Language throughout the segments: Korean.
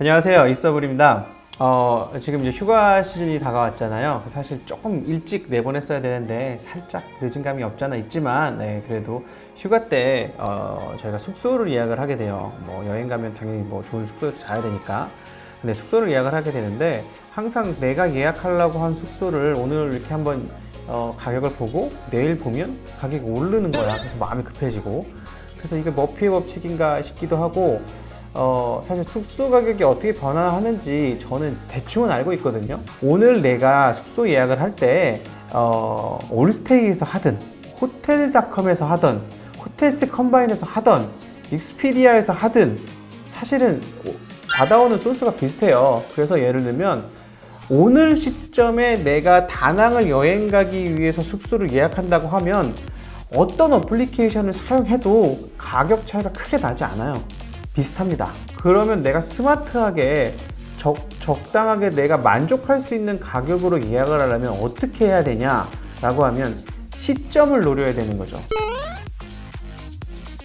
안녕하세요, 이서블입니다. 지금 이제 휴가 시즌이 다가왔잖아요. 사실 조금 일찍 내보냈어야 되는데 살짝 늦은 감이 없잖아 있지만, 그래도 휴가 때 저희가 숙소를 예약을 하게 돼요. 뭐 여행 가면 당연히 뭐 좋은 숙소에서 자야 되니까. 근데 숙소를 예약을 하게 되는데 항상 내가 예약하려고 한 숙소를 오늘 이렇게 한번 가격을 보고 내일 보면 가격이 오르는 거야. 그래서 마음이 급해지고, 그래서 이게 머피의 법칙인가 싶기도 하고, 사실 숙소 가격이 어떻게 변화하는지 저는 대충은 알고 있거든요. 오늘 내가 숙소 예약을 할 때 올스테이에서 하든 호텔닷컴에서 하든 호텔스 컴바인에서 하든 익스피디아에서 하든 사실은 받아오는 소스가 비슷해요. 그래서 예를 들면 오늘 시점에 내가 다낭을 여행 가기 위해서 숙소를 예약한다고 하면 어떤 어플리케이션을 사용해도 가격 차이가 크게 나지 않아요. 비슷합니다. 그러면 내가 스마트하게 적당하게 내가 만족할 수 있는 가격으로 예약을 하려면 어떻게 해야 되냐라고 하면 시점을 노려야 되는 거죠.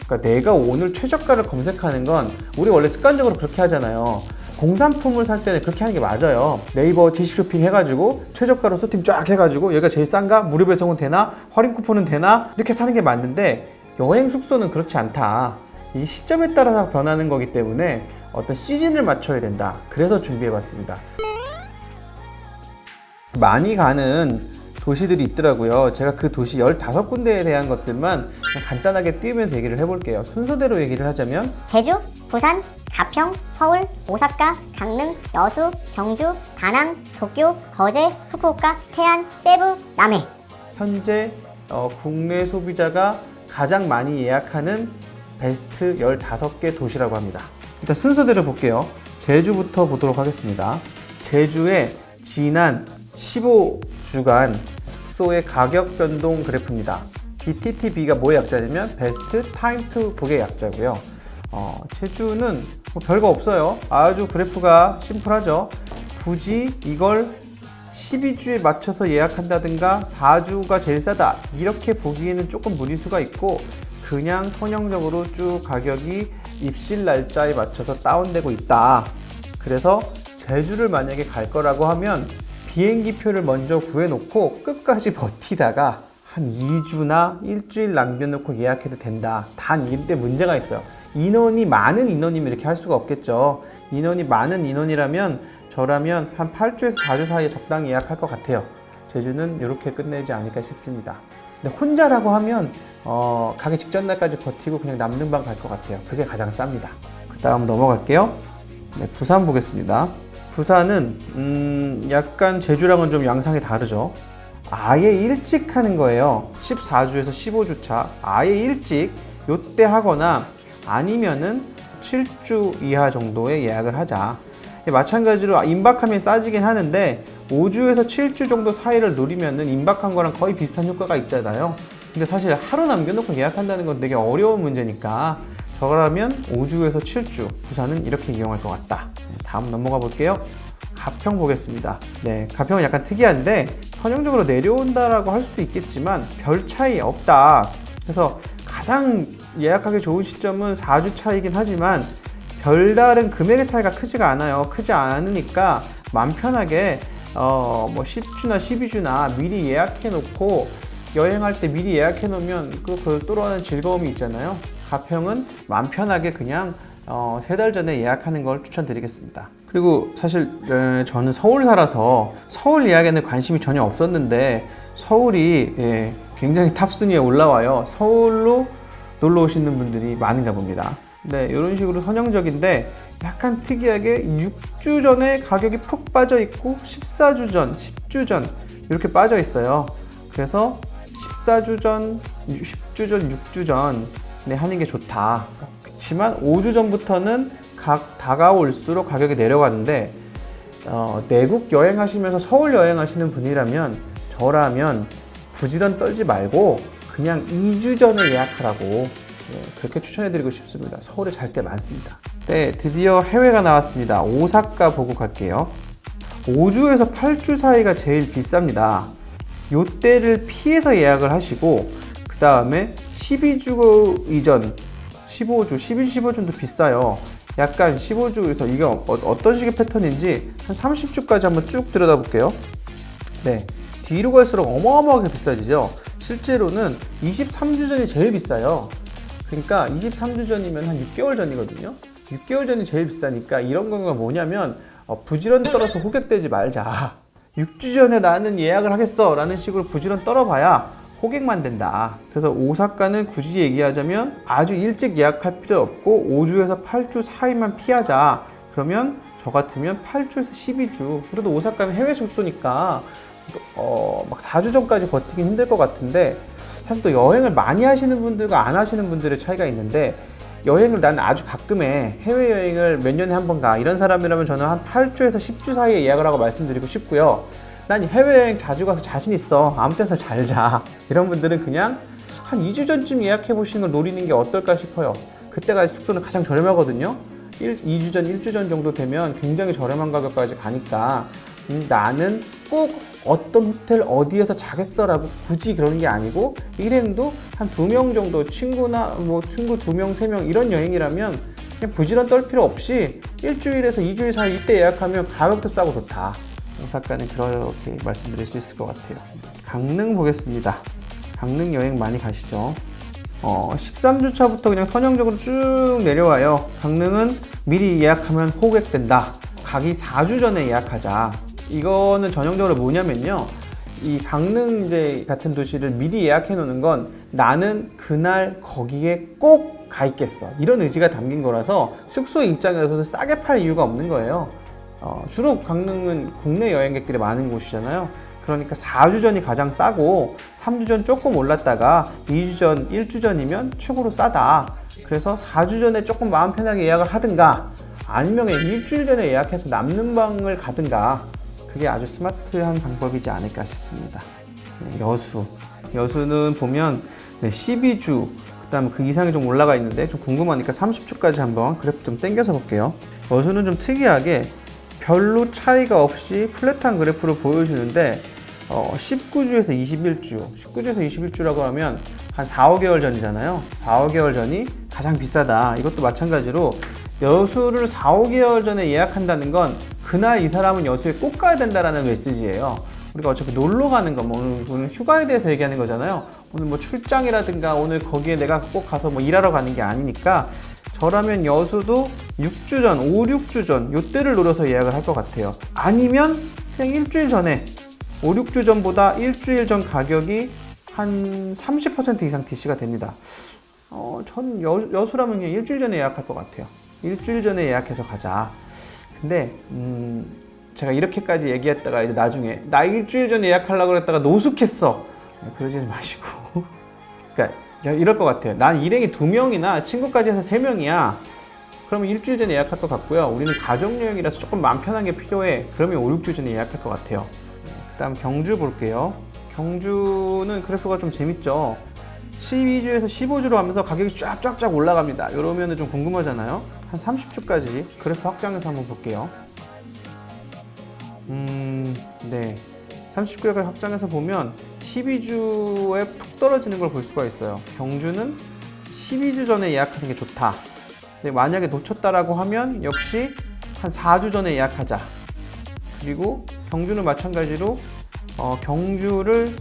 그러니까 내가 오늘 최저가를 검색하는 건 우리 원래 습관적으로 그렇게 하잖아요. 공산품을 살 때는 그렇게 하는 게 맞아요. 네이버 지식쇼핑 해가지고 최저가로 소팅 쫙 해가지고 여기가 제일 싼가? 무료 배송은 되나? 할인 쿠폰은 되나? 이렇게 사는 게 맞는데 여행 숙소는 그렇지 않다. 이 시점에 따라서 변하는 거기 때문에 어떤 시즌을 맞춰야 된다. 그래서 준비해봤습니다. 많이 가는 도시들이 있더라고요. 제가 그 도시 15군데에 대한 것들만 그냥 간단하게 띄우면서 얘기를 해볼게요. 순서대로 얘기를 하자면 제주, 부산, 가평, 서울, 오사카, 강릉, 여수, 경주, 다낭, 도쿄, 거제, 후쿠오카, 태안, 세부, 남해. 현재 국내 소비자가 가장 많이 예약하는 베스트 15개 도시라고 합니다. 일단 순서대로 볼게요. 제주부터 보도록 하겠습니다. 제주의 지난 15주간 숙소의 가격 변동 그래프입니다. BTTB가 뭐의 약자냐면 베스트 타임 투 북의 약자고요. 제주는 뭐 별거 없어요. 아주 그래프가 심플하죠. 굳이 이걸 12주에 맞춰서 예약한다든가 4주가 제일 싸다 이렇게 보기에는 조금 무리수가 있고 그냥 선형적으로 쭉 가격이 입실 날짜에 맞춰서 다운되고 있다. 그래서 제주를 만약에 갈 거라고 하면 비행기 표를 먼저 구해놓고 끝까지 버티다가 한 2주나 일주일 남겨놓고 예약해도 된다. 단 이때 문제가 있어요. 인원이 많은 인원이면 이렇게 할 수가 없겠죠. 인원이 많은 인원이라면 저라면 한 8주에서 4주 사이에 적당히 예약할 것 같아요. 제주는 이렇게 끝내지 않을까 싶습니다. 근데 혼자라고 하면 가기 직전 날까지 버티고 그냥 남는 방 갈 것 같아요. 그게 가장 쌉니다. 그 다음 넘어갈게요. 네, 부산 보겠습니다. 부산은 약간 제주랑은 좀 양상이 다르죠. 아예 일찍 하는 거예요. 14주에서 15주 차 아예 일찍 요때 하거나 아니면은 7주 이하 정도의 예약을 하자. 마찬가지로 임박하면 싸지긴 하는데 5주에서 7주 정도 사이를 노리면은 임박한 거랑 거의 비슷한 효과가 있잖아요. 근데 사실 하루 남겨놓고 예약한다는 건 되게 어려운 문제니까 저라면 5주에서 7주 부산은 이렇게 이용할 것 같다. 다음 넘어가 볼게요. 가평 보겠습니다. 네, 가평은 약간 특이한데 선형적으로 내려온다라고 할 수도 있겠지만 별 차이 없다. 그래서 가장 예약하기 좋은 시점은 4주 차이긴 하지만 별다른 금액의 차이가 크지가 않아요. 크지 않으니까 마음 편하게 뭐 10주나 12주나 미리 예약해 놓고 여행할 때 미리 예약해 놓으면 그 별도로 하는 즐거움이 있잖아요. 가평은 마음 편하게 그냥 3달 전에 예약하는 걸 추천드리겠습니다. 그리고 사실 저는 서울 살아서 서울 예약에는 관심이 전혀 없었는데 서울이 굉장히 탑순위에 올라와요. 서울로 놀러 오시는 분들이 많은가 봅니다. 네, 이런 식으로 선형적인데 약간 특이하게 6주 전에 가격이 푹 빠져 있고 14주 전, 10주 전 이렇게 빠져 있어요. 그래서 14주 전, 10주 전, 6주 전에 하는 게 좋다. 그렇지만 5주 전부터는 다가올수록 가격이 내려가는데 내국 여행하시면서 서울 여행하시는 분이라면 저라면 부지런 떨지 말고 그냥 2주 전에 예약하라고 그렇게 추천해드리고 싶습니다. 서울에 잘 때 많습니다. 네, 드디어 해외가 나왔습니다. 오사카 보고 갈게요. 5주에서 8주 사이가 제일 비쌉니다. 요때를 피해서 예약을 하시고 그 다음에 12주 이전 15주, 11주, 15주도 비싸요. 약간 15주에서 이게 어떤 식의 패턴인지 한 30주까지 한번 쭉 들여다 볼게요. 네, 뒤로 갈수록 어마어마하게 비싸지죠. 실제로는 23주 전이 제일 비싸요. 그러니까 23주 전이면 한 6개월 전이거든요. 6개월 전이 제일 비싸니까 이런 경우가 뭐냐면 부지런 떨어서 호객되지 말자. 6주 전에 나는 예약을 하겠어 라는 식으로 부지런 떨어봐야 호객만 된다. 그래서 오사카는 굳이 얘기하자면 아주 일찍 예약할 필요 없고 5주에서 8주 사이만 피하자. 그러면 저 같으면 8주에서 12주. 그래도 오사카는 해외 숙소니까 막 4주 전까지 버티긴 힘들 것 같은데, 사실 또 여행을 많이 하시는 분들과 안 하시는 분들의 차이가 있는데, 여행을 난 아주 가끔 해, 해외여행을 몇 년에 한 번 가, 이런 사람이라면 저는 한 8주에서 10주 사이에 예약을 하고 말씀드리고 싶고요. 난 해외여행 자주 가서 자신 있어, 아무 때나 잘 자, 이런 분들은 그냥 한 2주 전쯤 예약해 보시는 걸 노리는 게 어떨까 싶어요. 그때가 숙소는 가장 저렴하거든요. 2주 전, 1주 전 정도 되면 굉장히 저렴한 가격까지 가니까 나는 꼭 어떤 호텔 어디에서 자겠어 라고 굳이 그러는 게 아니고, 일행도 한 2명 정도, 친구나 친구 2명, 3명 이런 여행이라면 그냥 부지런 떨 필요 없이 일주일에서 2주일 사이 이때 예약하면 가격도 싸고 좋다. 오사카는 그렇게 말씀드릴 수 있을 것 같아요. 강릉 보겠습니다. 강릉 여행 많이 가시죠. 13주차부터 그냥 선형적으로 쭉 내려와요. 강릉은 미리 예약하면 호객된다. 가기 4주 전에 예약하자. 이거는 전형적으로 뭐냐면요, 이 강릉 이제 같은 도시를 미리 예약해 놓는 건 나는 그날 거기에 꼭 가 있겠어, 이런 의지가 담긴 거라서 숙소 입장에서도 싸게 팔 이유가 없는 거예요. 주로 강릉은 국내 여행객들이 많은 곳이잖아요. 그러니까 4주 전이 가장 싸고 3주 전 조금 올랐다가 2주 전, 1주 전이면 최고로 싸다. 그래서 4주 전에 조금 마음 편하게 예약을 하든가, 아니면 일주일 전에 예약해서 남는 방을 가든가, 그게 아주 스마트한 방법이지 않을까 싶습니다. 여수는 보면 12주, 그 다음에 그 이상이 좀 올라가 있는데 좀 궁금하니까 30주까지 한번 그래프 좀 당겨서 볼게요. 여수는 좀 특이하게 별로 차이가 없이 플랫한 그래프를 보여주는데 19주에서 21주라고 하면 한 4, 5개월 전이잖아요. 4, 5개월 전이 가장 비싸다. 이것도 마찬가지로 여수를 4, 5개월 전에 예약한다는 건 그날 이 사람은 여수에 꼭 가야 된다라는 메시지예요. 우리가 어차피 놀러 가는 거, 오늘 휴가에 대해서 얘기하는 거잖아요. 오늘 출장이라든가 오늘 거기에 내가 꼭 가서 일하러 가는 게 아니니까, 저라면 여수도 6주 전, 5, 6주 전 요때를 노려서 예약을 할 것 같아요. 아니면 그냥 일주일 전에, 5, 6주 전보다 일주일 전 가격이 한 30% 이상 DC가 됩니다. 전 여수라면 그냥 일주일 전에 예약할 것 같아요. 일주일 전에 예약해서 가자. 근데 제가 이렇게까지 얘기했다가 이제 나중에 나 일주일 전에 예약하려고 했다가 노숙했어, 그러지는 마시고 그러니까 이럴 것 같아요. 난 일행이 2명이나 친구까지 해서 3명이야. 그러면 일주일 전에 예약할 것 같고요. 우리는 가족여행이라서 조금 마음 편한 게 필요해. 그러면 5, 6주 전에 예약할 것 같아요. 그 다음 경주 볼게요. 경주는 그래프가 좀 재밌죠. 12주에서 15주로 하면서 가격이 쫙쫙쫙 올라갑니다. 이러면 좀 궁금하잖아요. 한 30주까지 그래프 확장해서 한번 볼게요. 네, 30주까지 확장해서 보면 12주에 푹 떨어지는 걸 볼 수가 있어요. 경주는 12주 전에 예약하는 게 좋다. 만약에 놓쳤다라고 하면 역시 한 4주 전에 예약하자. 그리고 경주는 마찬가지로 경주를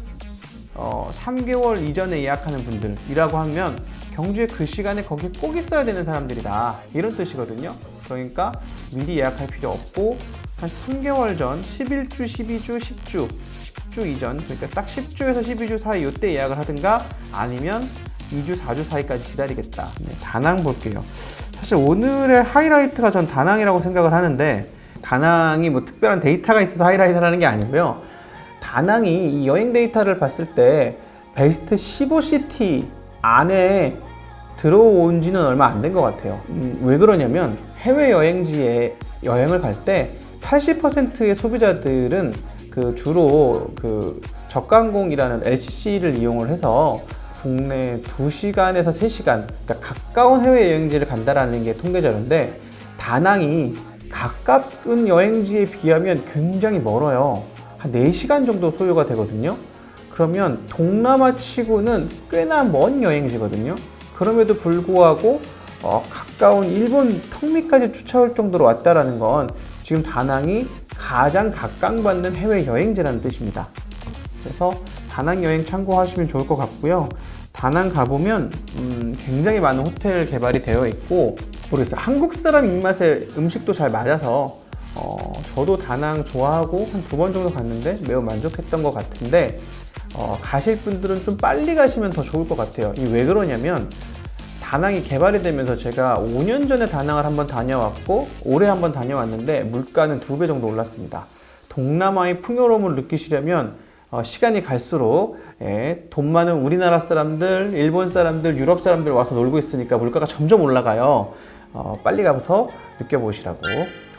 3개월 이전에 예약하는 분들이라고 하면 경주에 그 시간에 거기 꼭 있어야 되는 사람들이다, 이런 뜻이거든요. 그러니까 미리 예약할 필요 없고 한 3개월 전 11주, 12주, 10주 이전, 그러니까 딱 10주에서 12주 사이 이때 예약을 하든가, 아니면 2주, 4주 사이까지 기다리겠다. 다낭 볼게요. 사실 오늘의 하이라이트가 전 다낭이라고 생각을 하는데, 다낭이 특별한 데이터가 있어서 하이라이트라는 게 아니고요. 다낭이 이 여행 데이터를 봤을 때 베스트 15시티 안에 들어온 지는 얼마 안 된 것 같아요. 왜 그러냐면 해외여행지에 여행을 갈 때 80%의 소비자들은 주로 저가항공이라는 LCC를 이용을 해서 국내 2시간에서 3시간, 그러니까 가까운 해외여행지를 간다라는 게 통계 자료인데, 다낭이 가까운 여행지에 비하면 굉장히 멀어요. 한 4시간 정도 소요가 되거든요. 그러면 동남아 치고는 꽤나 먼 여행지거든요. 그럼에도 불구하고 가까운 일본 턱밑까지 쫓아올 정도로 왔다라는 건 지금 다낭이 가장 각광받는 해외 여행지라는 뜻입니다. 그래서 다낭 여행 참고하시면 좋을 것 같고요. 다낭 가보면 굉장히 많은 호텔 개발이 되어 있고, 모르겠어요. 한국 사람 입맛에 음식도 잘 맞아서 저도 다낭 좋아하고 한 2번 정도 갔는데 매우 만족했던 것 같은데, 가실 분들은 좀 빨리 가시면 더 좋을 것 같아요. 이 왜 그러냐면 다낭이 개발이 되면서 제가 5년 전에 다낭을 한번 다녀왔고 올해 한번 다녀왔는데 물가는 2배 정도 올랐습니다. 동남아의 풍요로움을 느끼시려면 시간이 갈수록 돈 많은 우리나라 사람들, 일본 사람들, 유럽 사람들 와서 놀고 있으니까 물가가 점점 올라가요. 빨리 가서 느껴보시라고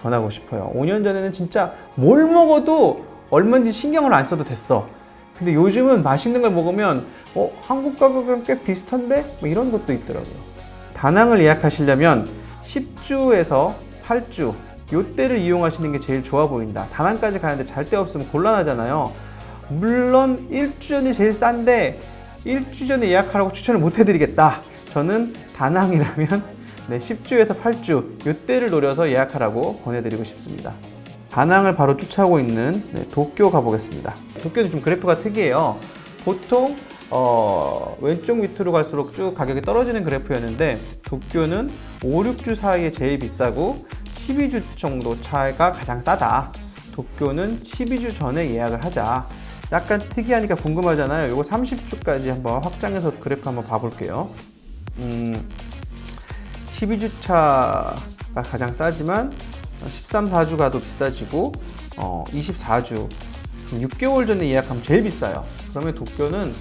권하고 싶어요. 5년 전에는 진짜 뭘 먹어도 얼마인지 신경을 안 써도 됐어. 근데 요즘은 맛있는 걸 먹으면 한국 가격이랑 꽤 비슷한데? 뭐 이런 것도 있더라고요. 다낭을 예약하시려면 10주에서 8주 요때를 이용하시는 게 제일 좋아 보인다. 다낭까지 가는데 잘 데 없으면 곤란하잖아요. 물론 1주 전이 제일 싼데 1주 전에 예약하라고 추천을 못 해드리겠다. 저는 다낭이라면 10주에서 8주 요때를 노려서 예약하라고 권해드리고 싶습니다. 다낭을 바로 쫓아오고 있는 도쿄 가보겠습니다. 도쿄는 좀 그래프가 특이해요. 보통 왼쪽 밑으로 갈수록 쭉 가격이 떨어지는 그래프였는데 도쿄는 5, 6주 사이에 제일 비싸고 12주 정도 차이가 가장 싸다. 도쿄는 12주 전에 예약을 하자. 약간 특이하니까 궁금하잖아요. 이거 30주까지 한번 확장해서 그래프 한번 봐볼게요. 12주 차가 가장 싸지만 13, 4주 가도 비싸지고 24주 6개월 전에 예약하면 제일 비싸요. 그러면 도쿄는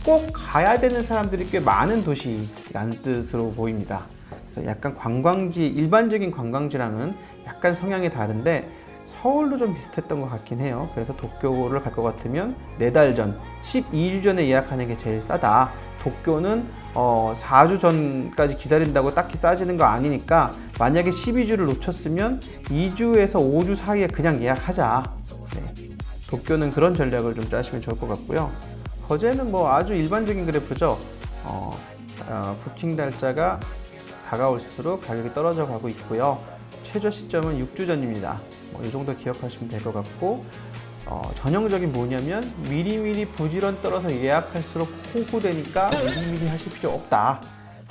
꼭 가야 되는 사람들이 꽤 많은 도시라는 뜻으로 보입니다. 그래서 약간 관광지, 일반적인 관광지랑은 약간 성향이 다른데 서울도 좀 비슷했던 것 같긴 해요. 그래서 도쿄를 갈 것 같으면 4달 전, 12주 전에 예약하는 게 제일 싸다. 도쿄는 4주 전까지 기다린다고 딱히 싸지는 거 아니니까 만약에 12주를 놓쳤으면 2주에서 5주 사이에 그냥 예약하자. 도쿄는 그런 전략을 좀 짜시면 좋을 것 같고요. 거제는 뭐 아주 일반적인 그래프죠. 부킹 날짜가 다가올수록 가격이 떨어져 가고 있고요. 최저 시점은 6주 전입니다. 이 정도 기억하시면 될 것 같고, 전형적인 뭐냐면 미리미리 부지런 떨어서 예약할수록 호구되니까 미리미리 하실 필요 없다.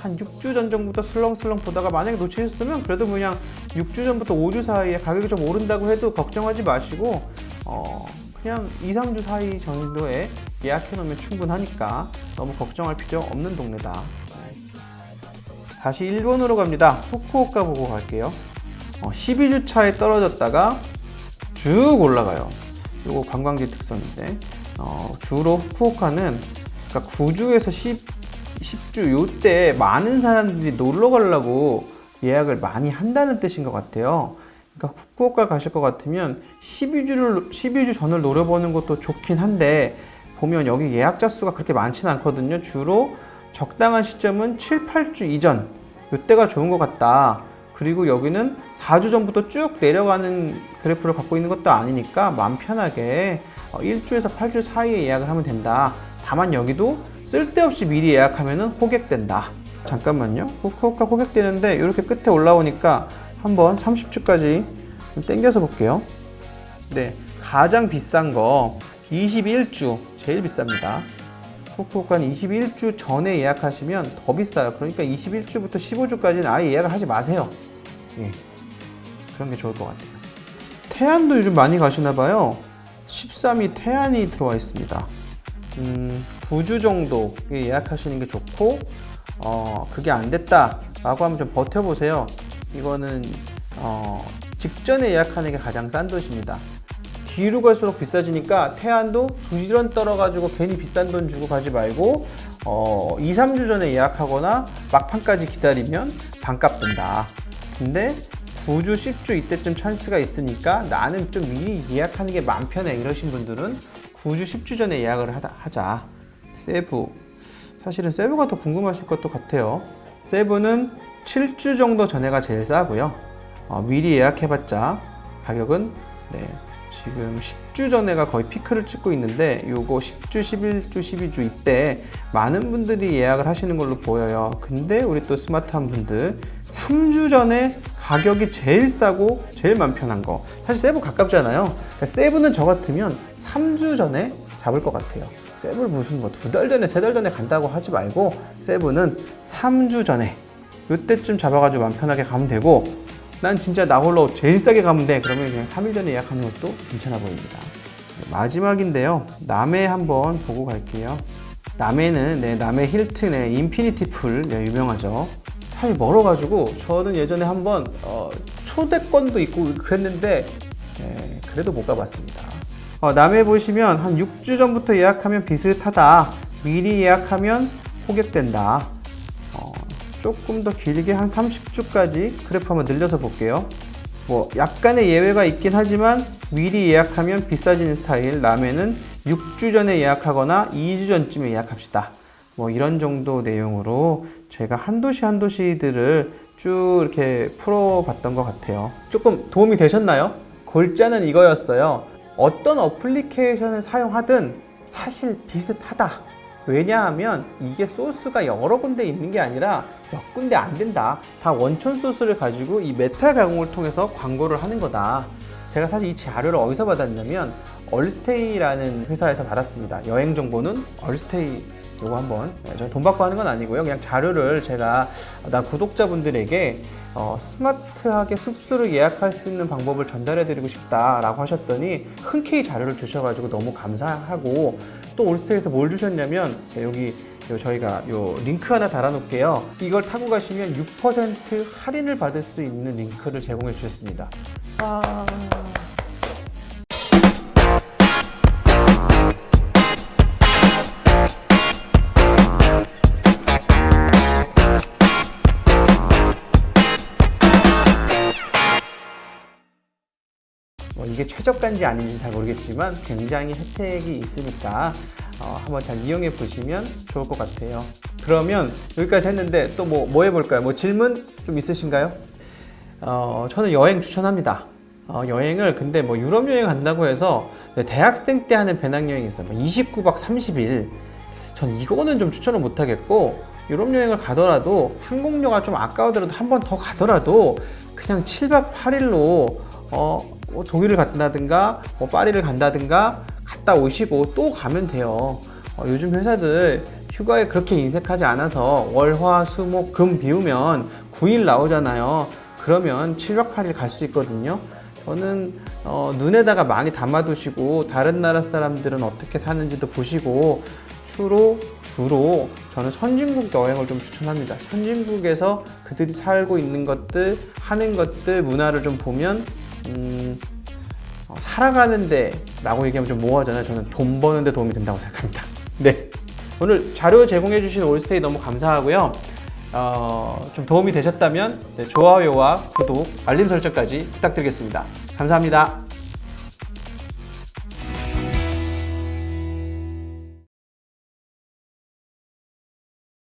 한 6주 전 정도부터 슬렁슬렁 보다가 만약에 놓치셨으면 그래도 그냥 6주 전부터 5주 사이에 가격이 좀 오른다고 해도 걱정하지 마시고 그냥 2, 3주 사이 정도에 예약해 놓으면 충분하니까 너무 걱정할 필요 없는 동네다. 다시 일본으로 갑니다. 후쿠오카 보고 갈게요. 12주 차에 떨어졌다가 쭉 올라가요. 이거 관광지 특성인데 주로 후쿠오카는 그러니까 9주에서 10주 요때 많은 사람들이 놀러 가려고 예약을 많이 한다는 뜻인 것 같아요. 그러니까 후쿠오카 가실 것 같으면 12주 전을 노려보는 것도 좋긴 한데 보면 여기 예약자 수가 그렇게 많지는 않거든요. 주로 적당한 시점은 7, 8주 이전 요때가 좋은 것 같다. 그리고 여기는 4주 전부터 쭉 내려가는 그래프를 갖고 있는 것도 아니니까 마음 편하게 1주에서 8주 사이에 예약을 하면 된다. 다만 여기도 쓸데없이 미리 예약하면 호객된다. 잠깐만요. 후쿠오카 호객되는데 이렇게 끝에 올라오니까 한번 30주까지 좀 당겨서 볼게요. 네, 가장 비싼 거 21주 제일 비쌉니다. 후쿠오카는 21주 전에 예약하시면 더 비싸요. 그러니까 21주부터 15주까지는 아예 예약을 하지 마세요. 예, 그런 게 좋을 것 같아요. 태안도 요즘 많이 가시나 봐요. 13위 태안이 들어와 있습니다. 9주 정도 예약하시는 게 좋고 그게 안 됐다 라고 하면 좀 버텨보세요. 이거는 직전에 예약하는 게 가장 싼 도시입니다. 뒤로 갈수록 비싸지니까 태안도 부지런 떨어가지고 괜히 비싼 돈 주고 가지 말고 2, 3주 전에 예약하거나 막판까지 기다리면 반값 든다. 근데 9주, 10주 이때쯤 찬스가 있으니까 나는 좀 미리 예약하는 게 마음 편해 이러신 분들은 9주, 10주 전에 예약을 하자. 세부, 사실은 세부가 더 궁금하실 것도 같아요. 세부는 7주 정도 전에가 제일 싸고요. 미리 예약해봤자 가격은 지금 10주 전에가 거의 피크를 찍고 있는데 요거 10주, 11주, 12주 이때 많은 분들이 예약을 하시는 걸로 보여요. 근데 우리 또 스마트한 분들 3주 전에 가격이 제일 싸고 제일 맘 편한 거, 사실 세부 가깝잖아요. 그러니까 세부는 저 같으면 3주 전에 잡을 것 같아요. 세부를 무슨 뭐 2달 전에 3달 전에 간다고 하지 말고 세부는 3주 전에 요때쯤 잡아가지고 맘 편하게 가면 되고, 난 진짜 나 홀로 제일 싸게 가면 돼 그러면 그냥 3일 전에 예약하는 것도 괜찮아 보입니다. 마지막인데요, 남해 한번 보고 갈게요. 남해는 남해 힐튼의 인피니티 풀 유명하죠. 사실 멀어가지고 저는 예전에 한번 초대권도 있고 그랬는데 그래도 못 가봤습니다. 남해 보시면 한 6주 전부터 예약하면 비슷하다, 미리 예약하면 호객된다. 조금 더 길게 한 30주까지 그래프 한번 늘려서 볼게요. 뭐 약간의 예외가 있긴 하지만 미리 예약하면 비싸지는 스타일, 남해는 6주 전에 예약하거나 2주 전쯤에 예약합시다. 뭐 이런 정도 내용으로 제가 한 도시 한 도시들을 쭉 이렇게 풀어봤던 것 같아요. 조금 도움이 되셨나요? 골자는 이거였어요. 어떤 어플리케이션을 사용하든 사실 비슷하다. 왜냐하면 이게 소스가 여러 군데 있는 게 아니라 몇 군데 안 된다. 다 원천 소스를 가지고 이 메타 가공을 통해서 광고를 하는 거다. 제가 사실 이 자료를 어디서 받았냐면 얼스테이라는 회사에서 받았습니다. 여행 정보는 얼스테이. 요거 한번, 저 돈 받고 하는 건 아니고요. 그냥 자료를 제가 구독자분들에게 스마트하게 숙소를 예약할 수 있는 방법을 전달해 드리고 싶다라고 하셨더니 흔쾌히 자료를 주셔가지고 너무 감사하고, 또 올스테이에서 뭘 주셨냐면 여기 저희가 요 링크 하나 달아 놓을게요. 이걸 타고 가시면 6% 할인을 받을 수 있는 링크를 제공해 주셨습니다. 이게 최저가인지 아닌지 잘 모르겠지만 굉장히 혜택이 있으니까 한번 잘 이용해 보시면 좋을 것 같아요. 그러면 여기까지 했는데 또 뭐 해볼까요? 뭐 질문 좀 있으신가요? 저는 여행 추천합니다. 여행을 근데 뭐 유럽 여행 간다고 해서 대학생 때 하는 배낭여행이 있어요. 29박 30일. 전 이거는 좀 추천을 못 하겠고, 유럽 여행을 가더라도 항공료가 좀 아까우더라도 한 번 더 가더라도 그냥 7박 8일로 독일을 간다든가 파리를 간다든가 갔다 오시고 또 가면 돼요. 요즘 회사들 휴가에 그렇게 인색하지 않아서 월, 화, 수, 목, 금 비우면 9일 나오잖아요. 그러면 7박 8일 갈 수 있거든요. 저는 눈에다가 많이 담아두시고 다른 나라 사람들은 어떻게 사는지도 보시고 주로 저는 선진국 여행을 좀 추천합니다. 선진국에서 그들이 살고 있는 것들, 하는 것들, 문화를 좀 보면 살아가는데 라고 얘기하면 좀 모호하잖아요. 저는 돈 버는데 도움이 된다고 생각합니다. 네, 오늘 자료 제공해 주신 올스테이 너무 감사하고요. 좀 도움이 되셨다면 좋아요와 구독, 알림 설정까지 부탁드리겠습니다. 감사합니다.